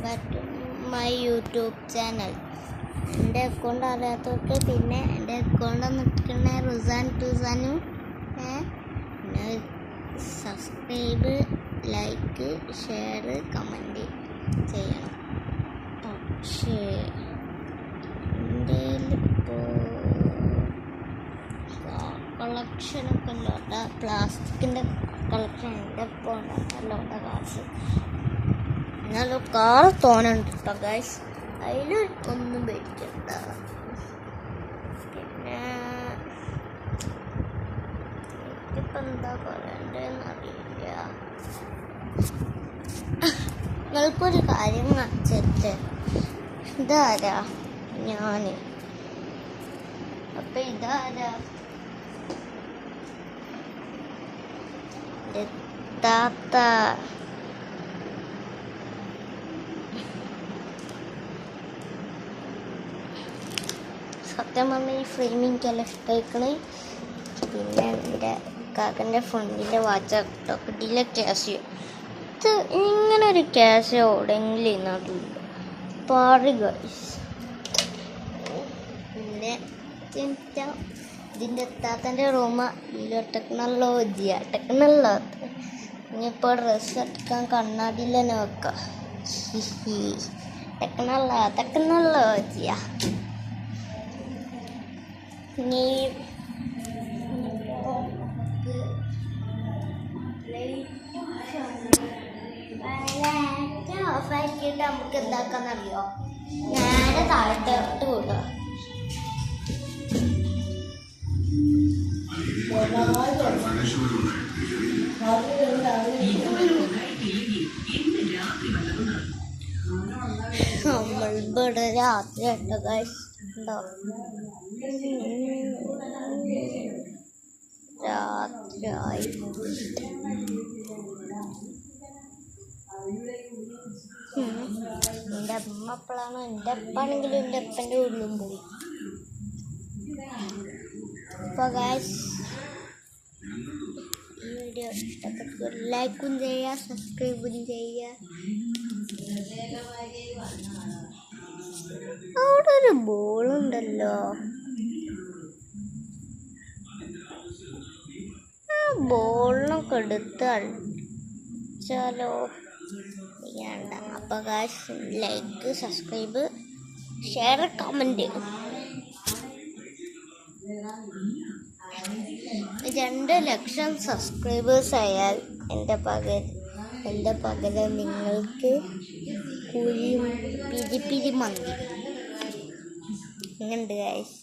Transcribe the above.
back to my YouTube channel. എൻ്റെ account അറിയാത്തവർക്ക് പിന്നെ എൻ്റെ അക്കൗണ്ട് നിൽക്കുന്ന റുസാൻ ടൂസാനും പിന്നെ സബ്സ്ക്രൈബ്, ലൈക്ക്, ഷെയർ, കമൻറ്റ് ചെയ്യണം. പക്ഷേ എൻ്റെ ഇപ്പോൾ കളക്ഷനൊക്കെ ഉള്ള പ്ലാസ്റ്റിക്കിൻ്റെ കളക്ഷൻ എൻ്റെ ഇപ്പോൾ ഉണ്ടാകാറുണ്ട് കാശ്. എന്നാലും കാർ തോന്നുന്നുണ്ട് കേട്ടോ ഗൈസ്, അതിൽ ഒന്നും പേടിക്കണ്ട. പിന്നെ ഇതിപ്പോൾ എന്താ പറയണ്ടതെന്ന് അറിയില്ല. നിങ്ങൾക്കൊരു കാര്യം കാണിച്ചിട്ട് ഇതാരാ ഞാൻ, അപ്പം ഇതാരാ താത്ത. സത്യം പറഞ്ഞാൽ ഈ ഫ്രെയിമിങ് എല്ലാം ഇഷ്ടമായിക്കണേ. പിന്നെ എൻ്റെ കാക്കൻ്റെ ഫ്രണ്ടിൻ്റെ വാച്ചൊക്കെ ഡിലക്റ്റ് ക്യാഷ്, ഇത് ഇങ്ങനെ ഒരു ക്യാഷ് എവിടെയെങ്കിലും നാട്ടില്ല പാറി ഗൈസ്. പിന്നെ ഇതിൻ്റെ താത്തൻ്റെ റൂമ് ടെക്നോളജി ഇനിയിപ്പോൾ ഡ്രസ്സ് എടുക്കാൻ കണ്ണാടിയിൽ തന്നെ വെക്കാം. ടെക്നോളജിയാ. ഇനി ഓഫാക്കിയിട്ട് നമുക്ക് എന്താക്കാന്നറിയോ, നേരെ താഴത്തോട്ട് വിടുക. നമ്മളിവിടെ രാത്രി ഉണ്ട് ഗൈസ്, ഉണ്ടോ രാത്രിയായി. എൻ്റെ അമ്മ എപ്പോഴാണോ, എൻ്റെ അപ്പാണെങ്കിലും എൻ്റെ അപ്പൻ്റെ വീട്ടിലും പോയി. അപ്പോൾ ഗൈസ് ഈ വീഡിയോ ഇഷ്ടപ്പെട്ടു ലൈക്കും ചെയ്യുക, സബ്സ്ക്രൈബും ചെയ്യുക. അവിടെ ഒരു ബോളുണ്ടല്ലോ, ആ ബോളിനൊക്കെ എടുത്ത് കളിച്ചാലോ? വേണ്ട. അപ്പോൾ guys like, subscribe, share, comment 2 ലക്ഷം സബ്സ്ക്രൈബേഴ്സ് ആയാൽ എൻ്റെ പകരം നിങ്ങൾക്ക് പിരി മന്തി. എങ്ങനെയുണ്ട് ഗൈസ്?